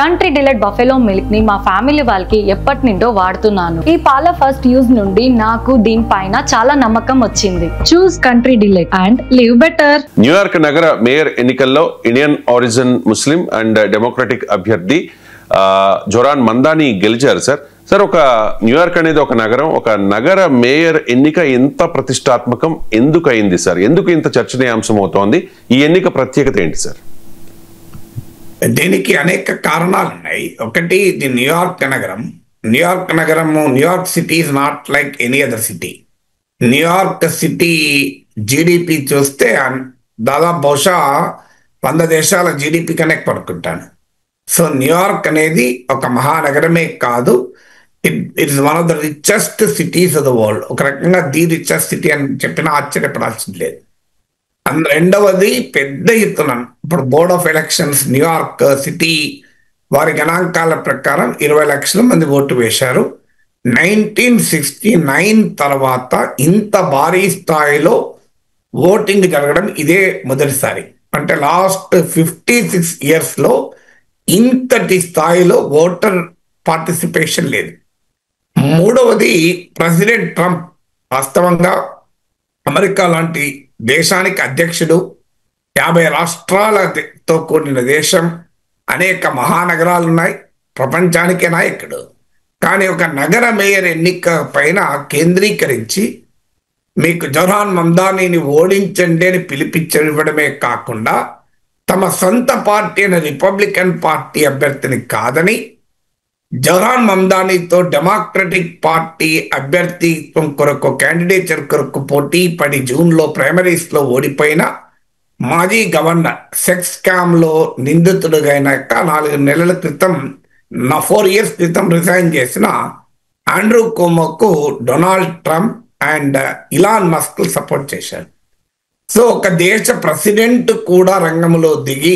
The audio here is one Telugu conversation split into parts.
కంట్రీ డిలైట్ బఫెలో మిల్క్ ని మా ఫ్యామిలీ వాళ్ళకి ఎప్పటి నుండో వాడుతున్నాను. ఈ పాల ఫస్ట్ యూజ్ నుండి నాకు దీనిపైన చాలా నమ్మకం వచ్చింది. Choose country delight and live better. New York నగర మేయర్ ఎన్నికల్లో Indian origin Muslim and democratic అభ్యర్థి జోరాన్ మందాని గెలిచారు సార్. సార్, ఒక న్యూయార్క్ అనేది ఒక నగరం, ఒక నగర మేయర్ ఎన్నిక ఎంత ప్రతిష్టాత్మకం ఎందుకు అయింది సార్? ఎందుకు ఇంత చర్చనీయాంశం అవుతోంది? ఈ ఎన్నిక ప్రత్యేకత ఏంటి సార్? దీనికి అనేక కారణాలు ఉన్నాయి. ఒకటి, ఇది న్యూయార్క్ నగరం. New York city is not like any other city. New York city GDP చూస్తే దాదాపు బహుశా 100 దేశాల జీడిపి కన్నా పడుకుంటాను. సో న్యూయార్క్ అనేది ఒక మహానగరమే కాదు, it is one of the richest cities of the world. ఒక రకంగా ది రిచెస్ట్ సిటీ అని చెప్పినా ఆశ్చర్యపడాల్సింది లేదు. రెండవది, పెద్ద ఎత్తున ఇప్పుడు board of elections New York city వారి గణాంకాల ప్రకారం 20 లక్షల మంది ఓటు వేశారు. 1969 తర్వాత ఇంత భారీ స్థాయిలో ఓటింగ్ జరగడం ఇదే మొదటిసారి. అంటే లాస్ట్ 56 yearsలో ఇంతటి స్థాయిలో ఓటర్ పార్టిసిపేషన్ లేదు. మూడవది, ప్రెసిడెంట్ ట్రంప్ వాస్తవంగా అమెరికా లాంటి దేశానికి అధ్యక్షుడు, 50 రాష్ట్రాలతో కూడిన దేశం, అనేక మహానగరాలు ఉన్నాయి, ప్రపంచానికే నాయకుడు. కానీ ఒక నగర మేయర్ ఎన్నిక పైన కేంద్రీకరించి మీకు జోరాన్ మందానిని ఓడించండి అని పిలిపించడమే కాకుండా తమ సొంత పార్టీ అయిన రిపబ్లికన్ పార్టీ అభ్యర్థిని కాదని జోరాన్ మందానితో డెమోక్రటిక్ పార్టీ అభ్యర్థిత్వం కొరకు క్యాండిడేచర్ కొరకు పోటీ పడి జూన్లో ప్రైమరీస్లో ఓడిపోయిన మాజీ గవర్నర్, సెక్స్ స్కామ్లో నిందితుడుగా 4 నెలల క్రితం 4 years క్రితం రిజైన్ చేసిన ఆండ్రూ కుమోకు Donald Trump and Elon Musk support చేశారు. సో ఒక దేశ ప్రెసిడెంట్ కూడా రంగంలో దిగి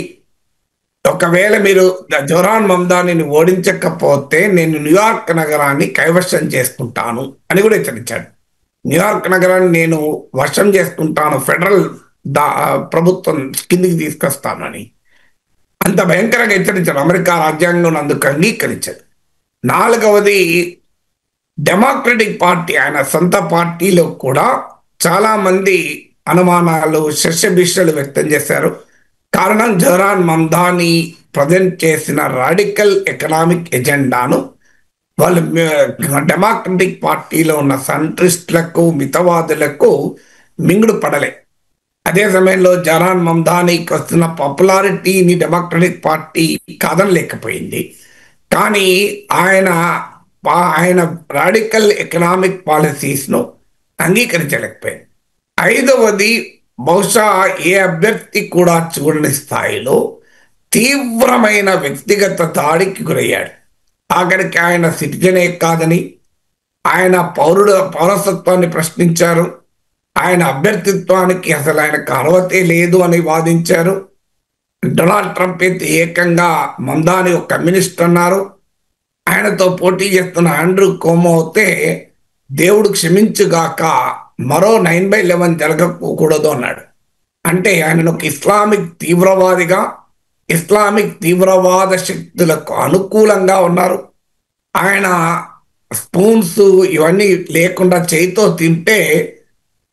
ఒకవేళ మీరు జోరాన్ మందానిని ఓడించకపోతే నేను న్యూయార్క్ నగరాన్ని కైవశం చేసుకుంటాను అని కూడా హెచ్చరించాడు. న్యూయార్క్ నగరాన్ని నేను వశం చేసుకుంటాను, ఫెడరల్ ప్రభుత్వం కిందికి తీసుకొస్తానని అంత భయంకరంగా హెచ్చరించారు. అమెరికా రాజ్యాంగం అందుకు అంగీకరించారు. నాలుగవది, డెమోక్రటిక్ పార్టీ ఆయన సొంత పార్టీలో కూడా చాలా మంది అనుమానాలు, శస్యభిషలు వ్యక్తం చేశారు. కారణం, జోరాన్ మందాని ప్రజెంట్ చేసిన రాడికల్ ఎకనామిక్ ఎజెండాను వాళ్ళు డెమోక్రటిక్ పార్టీలో ఉన్న సెంట్రిస్టులకు, మితవాదులకు మింగుడు పడలే. అదే సమయంలో జోరాన్ మందానికి వస్తున్న పాపులారిటీని డెమోక్రటిక్ పార్టీ కాదనలేకపోయింది. కానీ ఆయన రాడికల్ ఎకనామిక్ పాలసీస్ను అంగీకరించలేకపోయింది. ఐదవది, బహుశా ఏ అభ్యర్థి కూడా చూడని స్థాయిలో తీవ్రమైన వ్యక్తిగత దాడికి గురయ్యాడు. ఆఖరికి ఆయన సిటిజనే కాదని, ఆయన పౌరసత్వాన్ని ప్రశ్నించారు, ఆయన అభ్యర్థిత్వానికి అసలు ఆయనకు అర్హతే లేదు అని వాదించారు. డొనాల్డ్ ట్రంప్ అయితే ఏకంగా మందాని ఒక కమ్యూనిస్ట్ అన్నారు. ఆయనతో పోటీ చేస్తున్న ఆండ్రూ కుమో అయితే దేవుడు క్షమించుగాక మరో 9/11 జరగకూడదు అన్నాడు. అంటే ఆయన ఒక ఇస్లామిక్ తీవ్రవాదిగా, ఇస్లామిక్ తీవ్రవాద శక్తులకు అనుకూలంగా ఉన్నారు. ఆయన స్పూన్స్ ఇవన్నీ లేకుండా చేయితో తింటే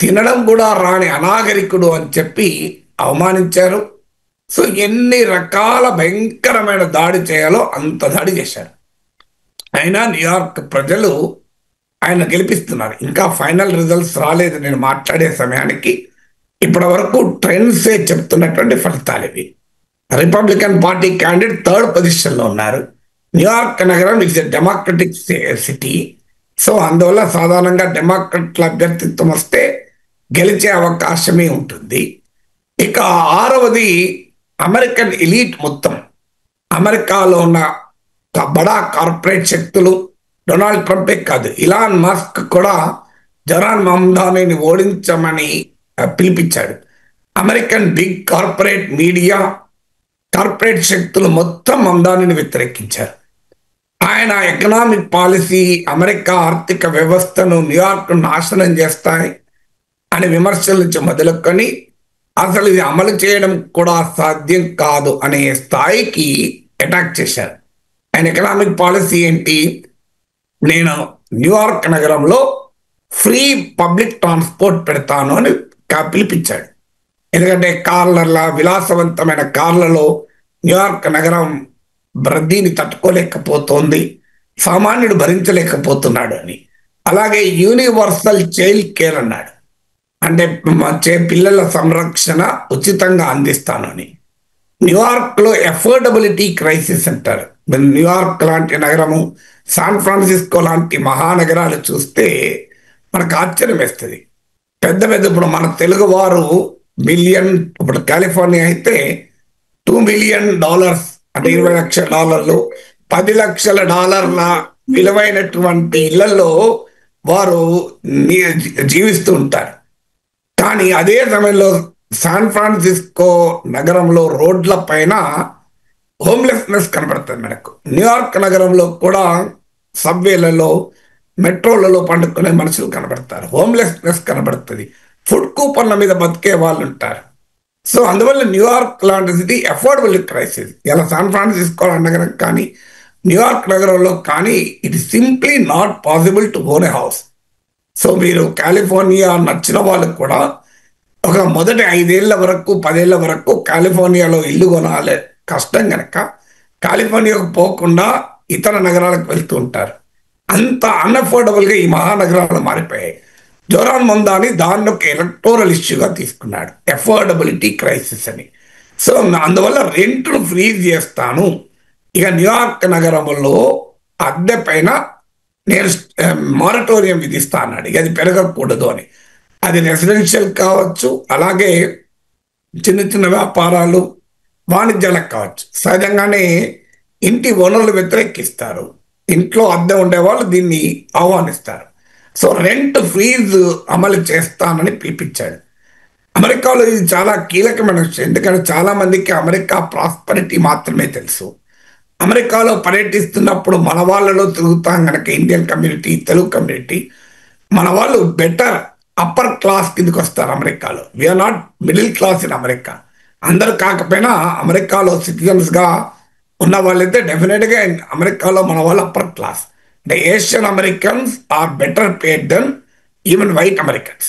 తినడం కూడా రాని అనాగరికుడు అని చెప్పి అవమానించారు. సో ఎన్ని రకాల భయంకరమైన దాడి చేయాలో అంత దాడి చేశారు. అయినా న్యూయార్క్ ప్రజలు ఆయన గెలిపిస్తున్నారు. ఇంకా ఫైనల్ రిజల్ట్స్ రాలేదు నేను మాట్లాడే సమయానికి. ఇప్పటి వరకు ట్రెండ్సే చెప్తున్నటువంటి ఫలితాలు ఇవి. రిపబ్లికన్ పార్టీ క్యాండిడేట్ 3rd పొజిషన్లో ఉన్నారు. న్యూయార్క్ నగరం it's a democratic city. So అందువల్ల సాధారణంగా డెమోక్రట్ల అభ్యర్థిత్వం వస్తే గెలిచే అవకాశమే ఉంటుంది. ఇక 6వది, అమెరికన్ ఎలీట్ మొత్తం, అమెరికాలో ఉన్న బడా కార్పొరేట్ శక్తులు, డొనాల్డ్ ట్రంపే కాదు, ఇలాన్ మస్క్ కూడా జోరాన్ మందానిని ఓడించమని పిలిపించాడు. American big corporate media, corporate శక్తులు మొత్తం మందానిని వ్యతిరేకించారు. ఆయన ఎకనామిక్ పాలసీ అమెరికా ఆర్థిక వ్యవస్థను, న్యూయార్క్ నాశనం చేస్తాయి అని విమర్శల నుంచి మొదలుకొని అసలు ఇది అమలు చేయడం కూడా సాధ్యం కాదు అనే స్థాయికి అటాక్ చేశారు. ఆయన ఎకనామిక్ పాలసీ ఏంటి? నేను న్యూయార్క్ నగరంలో ఫ్రీ పబ్లిక్ ట్రాన్స్పోర్ట్ పెడతాను అని పిలిపించాడు. ఎందుకంటే కార్లలా విలాసవంతమైన కార్లలో న్యూయార్క్ నగరం రద్దీని తట్టుకోలేకపోతోంది, సామాన్యుడు భరించలేకపోతున్నాడు అని. అలాగే యూనివర్సల్ చైల్డ్ కేర్ అన్నాడు, అంటే పిల్లల సంరక్షణ ఉచితంగా అందిస్తాను అని. న్యూయార్క్లో ఎఫోర్డబిలిటీ క్రైసిస్ అంటారు. న్యూయార్క్ లాంటి నగరము, శాన్ ఫ్రాన్సిస్కో లాంటి మహానగరాలు చూస్తే మనకు ఆశ్చర్యం వేస్తుంది. పెద్ద పెద్ద ఇప్పుడు మన తెలుగు వారు బిలియన్, ఇప్పుడు కాలిఫోర్నియా అయితే $2 మిలియన్ అంటే $20 లక్షలు, $10 లక్షల విలువైనటువంటి ఇళ్లలో వారు జీవిస్తూ ఉంటారు. కానీ అదే సమయంలో శాన్ ఫ్రాన్సిస్కో నగరంలో రోడ్ల పైన హోమ్లెస్నెస్ కనబడుతుంది మనకు. న్యూయార్క్ నగరంలో కూడా సబ్వేలలో, మెట్రోలలో పండుకునే మనుషులు కనబడతారు, హోమ్లెస్నెస్ కనబడుతుంది, ఫుడ్ కూపన్ల మీద బతికే వాళ్ళు ఉంటారు. సో అందువల్ల న్యూయార్క్ లాంటి సిటీ అఫోర్డబుల్ క్రైసిస్. ఇలా శాన్ ఫ్రాన్సిస్కో నగరం కానీ న్యూయార్క్ నగరంలో కానీ it is simply not possible to own A house. So మీరు కాలిఫోర్నియా నచ్చిన వాళ్ళకు కూడా ఒక మొదటి 5 ఏళ్ల వరకు 10 ఏళ్ల వరకు కాలిఫోర్నియాలో ఇల్లు కొనాలి కష్టం కనుక కాలిఫోర్నియాకు పోకుండా ఇతర నగరాలకు వెళ్తూ ఉంటారు. అంత అన్అఫోర్డబుల్గా ఈ మహానగరాలు మారిపోయాయి. జోరాన్ మందాని దాన్ని ఒక ఎలక్టోరల్ ఇష్యూగా తీసుకున్నాడు, అఫోర్డబిలిటీ క్రైసిస్ అని. సో అందువల్ల రెంట్ను ఫ్రీజ్ చేస్తాను, ఇక న్యూయార్క్ నగరంలో అద్దె పైన నేను మారటోరియం విధిస్తా అన్నాడు. ఇక అది పెరగకూడదు అని. అది రెసిడెన్షియల్ కావచ్చు, అలాగే చిన్న చిన్న వ్యాపారాలు, వాణిజ్యాలకు కావచ్చు. సహజంగానే ఇంటి ఓనర్లు వ్యతిరేకిస్తారు, ఇంట్లో అద్దె ఉండేవాళ్ళు దీన్ని ఆహ్వానిస్తారు. సో రెంట్ ఫ్రీజ్ అమలు చేస్తానని పిలిపించాడు. అమెరికాలో ఇది చాలా కీలకమైన విషయం, ఎందుకంటే చాలా మందికి అమెరికా ప్రాస్పరిటీ మాత్రమే తెలుసు. అమెరికాలో పర్యటిస్తున్నప్పుడు మన వాళ్ళలో తిరుగుతాం కనుక ఇండియన్ కమ్యూనిటీ, తెలుగు కమ్యూనిటీ, మన వాళ్ళు బెటర్ అప్పర్ క్లాస్ కిందకి వస్తారు అమెరికాలో. We are not middle class in America. అందరు కాకపోయినా అమెరికాలో సిటిజన్స్గా ఉన్న వాళ్ళైతే డెఫినెట్గా అమెరికాలో మన వాళ్ళు అప్పర్ క్లాస్. అంటే Asian Americans are better paid than even white Americans.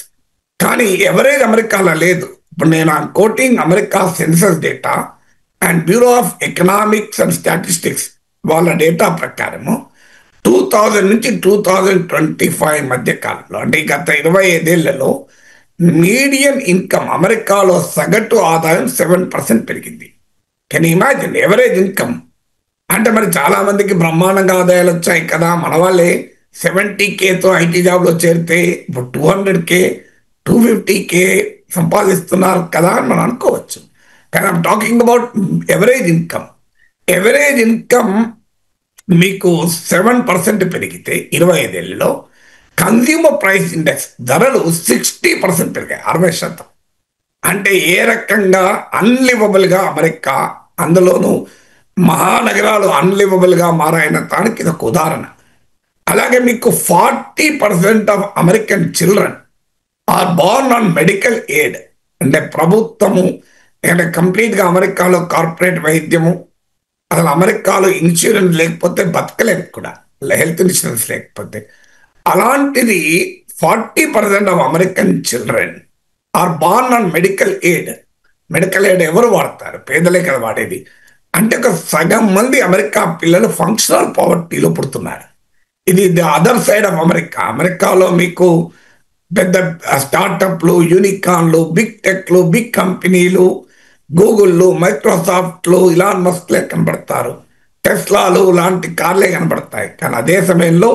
కానీ ఎవరేజ్ అమెరికాలో లేదు. ఇప్పుడు నేను quoting America census data and bureau of economics and statistics వాళ్ళ డేటా ప్రకారము 2000 నుంచి 2025 మధ్య కాలంలో, అంటే గత 25 ఏళ్లలో మీడియన్ ఇన్కమ్ అమెరికాలో సగటు ఆదాయం 7% పెరిగింది. కెన్ ఇమాజిన్ ఎవరేజ్ ఇన్కమ్ అంటే? మరి చాలా మందికి బ్రహ్మాండంగా ఆదాయాలు వచ్చాయి కదా, మన వాళ్ళే 70Kతో ఐటీ జాబ్లో చేరితే ఇప్పుడు 200K 250K సంపాదిస్తున్నారు కదా అని మనం అనుకోవచ్చు. కానీ I'm talking about average income. Average income మీకు 7% పెరిగితే 25 ఏళ్ళలో కన్స్యూమర్ ప్రైస్ ఇండెక్స్ ధరలు 60% పెరిగాయి, 60%. అంటే ఏ రకంగా అన్లివబుల్గా అమెరికా, అందులోనూ మహానగరాలు అన్లివబుల్గా మారాయన దానికి ఇది ఒక ఉదాహరణ. అలాగే మీకు 40% of American children are born on medical aid. అంటే ప్రభుత్వము, అంటే కంప్లీట్గా అమెరికాలో కార్పొరేట్ వైద్యము, అసలు అమెరికాలో ఇన్సూరెన్స్ లేకపోతే బతకలేదు కూడా, హెల్త్ ఇన్సూరెన్స్ లేకపోతే. అలాంటిది 40% of American children are born on medical aid. Medical aid ఎవరు వాడతారు? పేదలే కదా వాడేది. అంటే ఒక సగం మంది అమెరికా పిల్లలు ఫంక్షనల్ పావర్టీలో పుడుతున్నారు. ఇది the other side of America. అమెరికాలో మీకు పెద్ద స్టార్టప్లు, యూనికాన్లు, బిగ్ టెక్లు, బిగ్ కంపెనీలు, గూగుల్లు, మైక్రోసాఫ్ట్లు, ఇలాన్ మస్క్లే కనబడతారు, టెస్లాలు లాంటి కార్లే కనబడతాయి. కానీ అదే సమయంలో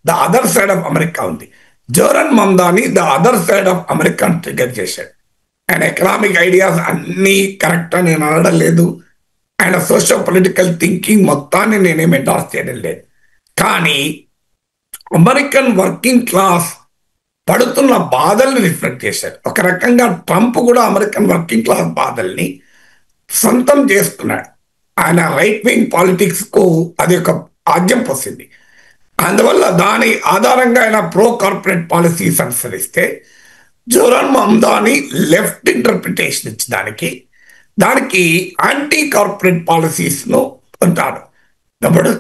the other side of America ఉంది. Zohran Mamdani the other side of America trigger చేశాడు. ఆయన ఎకనామిక్ ఐడియాస్ అన్నీ కరెక్ట్ అని నేను అనడం లేదు, ఆయన సోషల్ పొలిటికల్ థింకింగ్ మొత్తాన్ని నేనేం ఎండార్స్ చేయడం లేదు. కానీ అమెరికన్ వర్కింగ్ క్లాస్ పడుతున్న బాధల్ని రిఫ్లెక్ట్ చేశారు. ఒక రకంగా ట్రంప్ కూడా అమెరికన్ వర్కింగ్ క్లాస్ బాధల్ని సొంతం చేసుకున్నాడు. ఆయన రైట్ వింగ్ పాలిటిక్స్కు అది ఒక ఆజ్యం పోసింది. అందువల్ల దాని ఆధారంగా ఆయన ప్రో కార్పొరేట్ పాలసీస్ అనుసరిస్తే జోరాన్ మమ్దాని లెఫ్ట్ ఇంటర్ప్రిటేషన్ ఇచ్చి దానికి యాంటీ కార్పొరేట్ పాలసీస్ ను ఉంటారు. ఇప్పుడు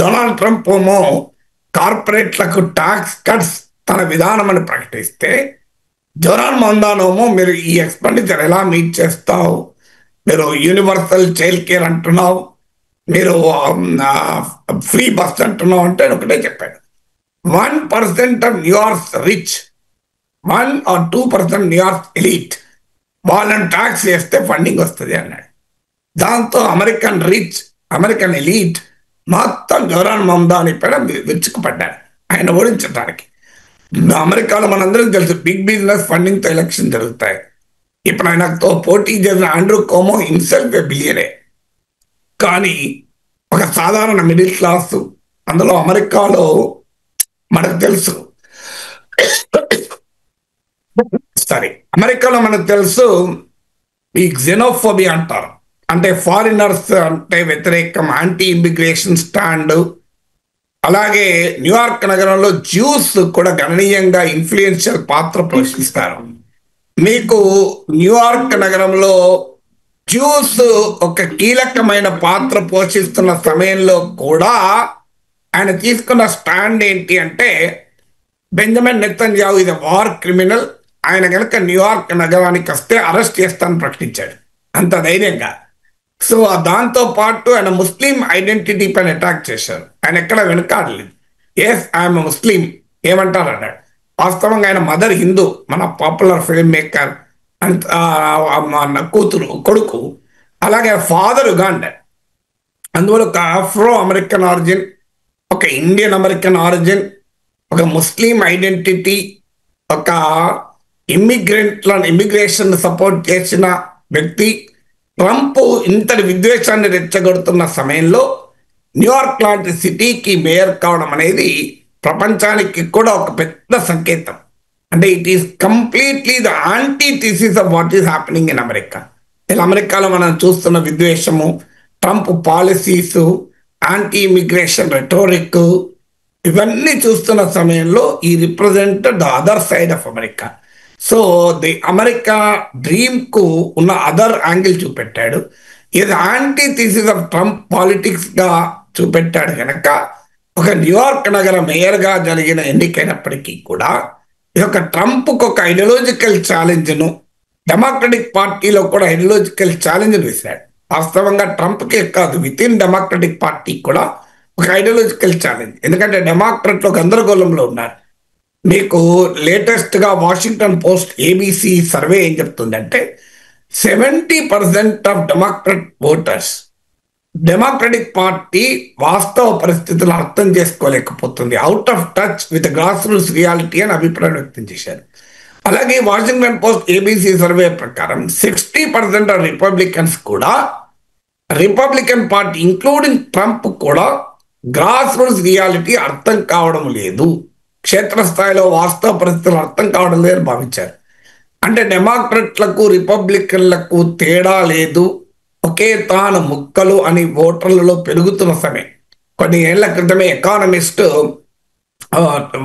డొనాల్డ్ ట్రంప్ ఏమో కార్పొరేట్లకు ట్యాక్స్ కట్స్ తన విధానం అని ప్రకటిస్తే, జోరాన్ మమ్దానేమో మీరు ఈ ఎక్స్పెండిచర్ ఎలా మీట్ చేస్తావు, మీరు యూనివర్సల్ చైల్డ్ కేర్ అంటున్నావు, మీరు ఫ్రీ బస్ అంటున్నావు అంటే ఒకటే చెప్పాడు, 1% of New York rich, 1 or 2% New York elite వాళ్ళని ట్యాక్స్ చేస్తే ఫండింగ్ వస్తుంది అన్నాడు. దాంతో అమెరికన్ ఎలీట్ మొత్తం జోరాన్ మమ్దాని పైన విరుచుకుపడ్డారు ఆయన ఓడించడానికి. అమెరికాలో మనందరికీ తెలుసు బిగ్ బిజినెస్ ఫండింగ్ తో ఎలక్షన్ జరుగుతాయి. ఇప్పుడు ఆయనతో పోటీ చేసిన ఆండ్రూ కోమో హిమ్సెల్ఫ్ ఏ బిలియనర్. కానీ ఒక సాధారణ మిడిల్ క్లాస్, అందులో అమెరికాలో మనకు తెలుసు ఈ xenophobia అంటారు, అంటే ఫారినర్స్ అంటే వ్యతిరేకం, యాంటీ ఇమిగ్రేషన్ స్టాండ్. అలాగే న్యూయార్క్ నగరంలో జ్యూస్ కూడా గణనీయంగా ఇన్ఫ్లుయెన్షియల్ పాత్ర పోషిస్తారు. మీకు న్యూయార్క్ నగరంలో జ్యూస్ ఒక కీలకమైన పాత్ర పోషిస్తున్న సమయంలో కూడా ఆయన తీసుకున్న స్టాండ్ ఏంటి అంటే, బెంజమిన్ నెతన్యాహు ఇది వార్ క్రిమినల్, ఆయన కనుక న్యూయార్క్ నగరానికి వస్తే అరెస్ట్ చేస్తానని ప్రకటించాడు అంత ధైర్యంగా. సో దాంతో పాటు ఆయన ముస్లిం ఐడెంటిటీ పైన అటాక్ చేశారు. ఆయన ఎక్కడ వెనకాడలేదు. ఎస్ ఐఎమ్ ముస్లిం ఏమంటారు అన్నాడు. వాస్తవంగా ఆయన మదర్ హిందూ, మన పాపులర్ ఫిల్మ్ మేకర్ కొడుకు. అలాగే ఫాదర్ ఉగాండా, అందువల్ల ఒక ఆఫ్రో అమెరికన్ ఆరిజిన్, ఒక ఇండియన్ అమెరికన్ ఆరిజిన్, ఒక ముస్లిం ఐడెంటిటీ, ఒక ఇమిగ్రేషన్ సపోర్ట్ చేసిన వ్యక్తి. ట్రంప్ ఇంతటి విద్వేషాన్ని రెచ్చగొడుతున్న సమయంలో న్యూయార్క్ లాంటి సిటీకి మేయర్ కావడం అనేది ప్రపంచానికి కూడా ఒక పెద్ద సంకేతం. అంటే it is completely the antithesis of what is happening in America. ఇలా అమెరికాలో మనం చూస్తున్న విద్వేషము, Trump policies, anti immigration rhetoric, ఇవన్నీ చూస్తున్న సమయంలో ఈ represent the other side of America. So the America dream కు ఉన్న అదర్ యాంగిల్ చూపెట్టాడు. ఇది antithesis of Trump politics గా చూపెట్టాడు కనుక ఒక న్యూయార్క్ నగర మేయర్ గా జరిగిన ఎన్నికైనప్పటికీ కూడా ఈ యొక్క ట్రంప్ కు ఒక ఐడియాలజికల్ ఛాలెంజ్ ను, డెమోక్రటిక్ పార్టీలో కూడా ఐడియాలజికల్ ఛాలెంజ్ వేశాడు. వాస్తవంగా ట్రంప్ కే కాదు, విత్ ఇన్ డెమోక్రటిక్ పార్టీ కూడా ఒక ఐడియాలజికల్ ఛాలెంజ్. ఎందుకంటే డెమోక్రట్లు గందరగోళంలో ఉన్నారు. మీకు లేటెస్ట్ గా వాషింగ్టన్ పోస్ట్ ఏబీసీ సర్వే ఏం చెప్తుందంటే 70% of democrat voters democratic party వాస్తవ పరిస్థితులను అర్థం చేసుకోలేకపోతుంది, out of touch with grassroots reality అని అభిప్రాయం వ్యక్తం చేశారు. అలాగే వాషింగ్టన్ పోస్ట్ ఏబీసీ సర్వే ప్రకారం 60% ఆఫ్ రిపబ్లికన్స్ కూడా, రిపబ్లికన్ పార్టీ ఇంక్లూడింగ్ ట్రంప్ కూడా గ్రాస్ రూట్స్ రియాలిటీ అర్థం కావడం లేదు, క్షేత్రస్థాయిలో వాస్తవ పరిస్థితులు అర్థం కావడం లేదని భావించారు. అంటే డెమోక్రట్లకు రిపబ్లికన్లకు తేడా లేదు, ఒకే తాను ముక్కలు అని ఓటర్లలో పెరుగుతున్న సమయం. కొన్ని ఏళ్ల క్రితమే economist,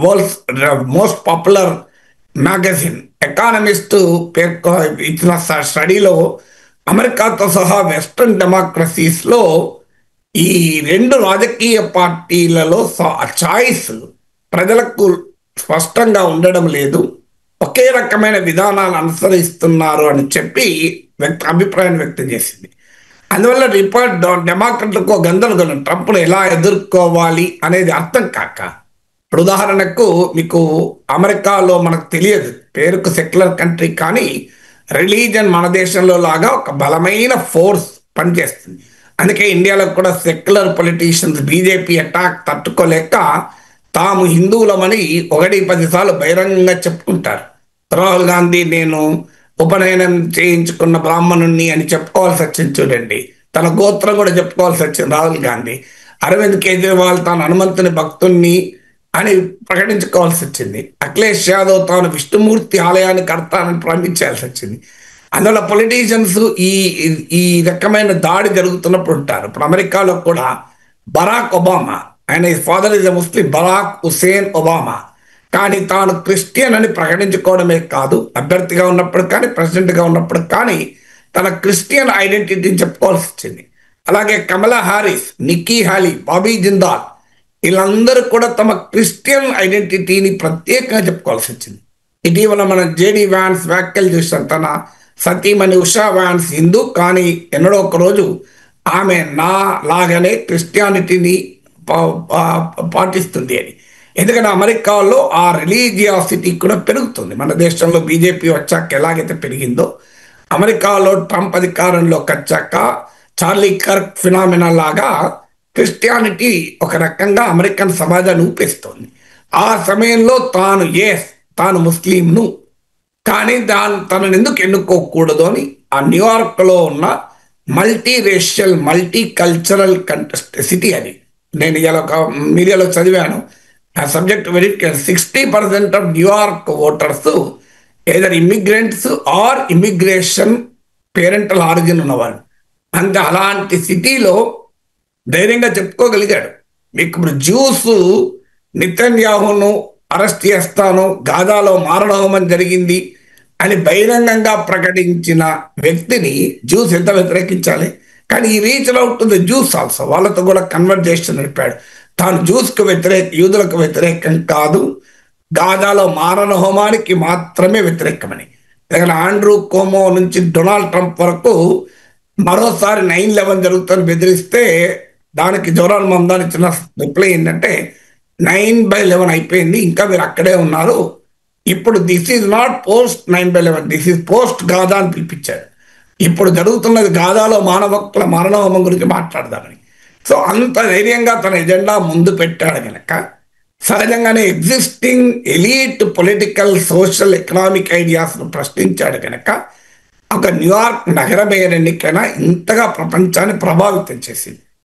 world's most popular magazine economist ఇచ్చిన స్టడీలో అమెరికాతో సహా వెస్ట్రన్ డెమోక్రసీస్ లో ఈ రెండు రాజకీయ పార్టీలలో చాయిస్ ప్రజలకు స్పష్టంగా ఉండడం లేదు, ఒకే రకమైన విధానాలు అనుసరిస్తున్నారు అని చెప్పి అభిప్రాయం వ్యక్తం చేసింది. అందువల్ల డెమోక్రట్లకు గందరగోళం, ట్రంప్ను ఎలా ఎదుర్కోవాలి అనేది అర్థం కాక. ఇప్పుడు ఉదాహరణకు మీకు అమెరికాలో మనకు తెలియదు, పేరుకు సెక్యులర్ కంట్రీ, కానీ రిలీజన్ మన దేశంలో లాగా ఒక బలమైన ఫోర్స్ పనిచేస్తుంది. అందుకే ఇండియాలో కూడా సెక్యులర్ పొలిటీషియన్స్ బీజేపీ అటాక్ తట్టుకోలేక తాము హిందువులమని 1-10 సార్లు బహిరంగంగా చెప్పుకుంటారు. రాహుల్ గాంధీ నేను ఉపనయనం చేయించుకున్న బ్రాహ్మణుణ్ణి అని చెప్పుకోవాల్సి వచ్చింది చూడండి, తన గోత్రం కూడా చెప్పుకోవాల్సి వచ్చింది రాహుల్ గాంధీ. అరవింద్ కేజ్రీవాల్ తాను హనుమంతుని భక్తుణ్ణి అని ప్రకటించుకోవాల్సి వచ్చింది. అఖిలేష్ యాదవ్ తాను విష్ణుమూర్తి ఆలయాన్ని కడతానని ప్రారంభించాల్సి వచ్చింది. అందువల్ల పొలిటీషియన్స్ ఈ రకమైన దాడి జరుగుతున్నప్పుడు ఉంటారు. ఇప్పుడు అమెరికాలో కూడా బరాక్ ఒబామా, ఆయన father is a Muslim, Barack Hussein Obama, కానీ తాను క్రిస్టియన్ అని ప్రకటించుకోవడమే కాదు, అభ్యర్థిగా ఉన్నప్పుడు కానీ ప్రెసిడెంట్గా ఉన్నప్పుడు కానీ తన క్రిస్టియన్ ఐడెంటిటీని చెప్పుకోవాల్సి వచ్చింది. అలాగే కమలా హారిస్, నిక్కీ హాలీ, బాబీ జిందాల్ వీళ్ళందరూ కూడా తమ క్రిస్టియన్ ఐడెంటిటీని ప్రత్యేకంగా చెప్పుకోవాల్సి వచ్చింది. ఇటీవల మనం జేడీ వ్యాన్స్ వ్యాఖ్యలు చూసాం. తన సతీమణి ఉషా వ్యాన్స్ హిందూ, కానీ ఎన్నడో ఒక రోజు ఆమె నా లాగానే క్రిస్టియానిటీని పాటిస్తుంది అని. ఎందుకంటే అమెరికాలో ఆ రిలీజియాసిటీ కూడా పెరుగుతుంది. మన దేశంలో బీజేపీ వచ్చాక ఎలాగైతే పెరిగిందో, అమెరికాలో ట్రంప్ అధికారంలోకి వచ్చాక చార్లీ కర్క్ ఫినామినా లాగా క్రిస్టియానిటీ ఒక రకంగా అమెరికన్ సమాజాన్ని ఊపేస్తోంది. ఆ సమయంలో తాను ముస్లింను, కానీ తనను ఎందుకు ఎన్నుకోకూడదు అని ఆ న్యూయార్క్లో ఉన్న multi racial multi cultural city అది. నేను ఇలా ఒక మీడియాలో చదివాను ఆ subject. 60% of New York voters either immigrants or immigration parental origin ఉన్నవాళ్ళు. అంతే అలాంటి సిటీలో ధైర్యంగా చెప్పుకోగలిగాడు. మీకు ఇప్పుడు జ్యూస్ నెతన్యాహును అరెస్ట్ చేస్తాను, గాజాలో మారణహోమం జరిగింది అని బహిరంగంగా ప్రకటించిన వ్యక్తిని జ్యూస్ ఎంత వ్యతిరేకించాలి? కానీ ఈ reach out to the juice also, వాళ్ళతో కూడా కన్వర్జేషన్ నడిపాడు. తాను జ్యూస్కు యూదులకు వ్యతిరేకం కాదు, గాజాలో మారణ హోమానికి మాత్రమే వ్యతిరేకమని. ఎందుకంటే ఆండ్రూ కోమో నుంచి డొనాల్డ్ ట్రంప్ వరకు మరోసారి 9/11 జరుగుతుందని బెదిరిస్తే దానికి జోరాన్ మమ్దాని ఇచ్చిన రిప్లై ఏంటంటే 9/11 అయిపోయింది, ఇంకా మీరు అక్కడే ఉన్నారు, ఇప్పుడు this is not post 9/11, this is post Gaza అని పిలిపించారు. ఇప్పుడు జరుగుతున్నది గాజాలో మానవకుల మారణహోమం గురించి మాట్లాడదామని. సో అంత ధైర్యంగా తన ఎజెండా ముందు పెట్టాడు కనుక సహజంగానే existing elite political social economic ఐడియాస్ను ప్రశ్నించాడు కనుక ఒక న్యూయార్క్ నగర మేయర్ ఎన్నికైనా ఇంతగా ప్రపంచాన్ని ప్రభావితం చేసింది.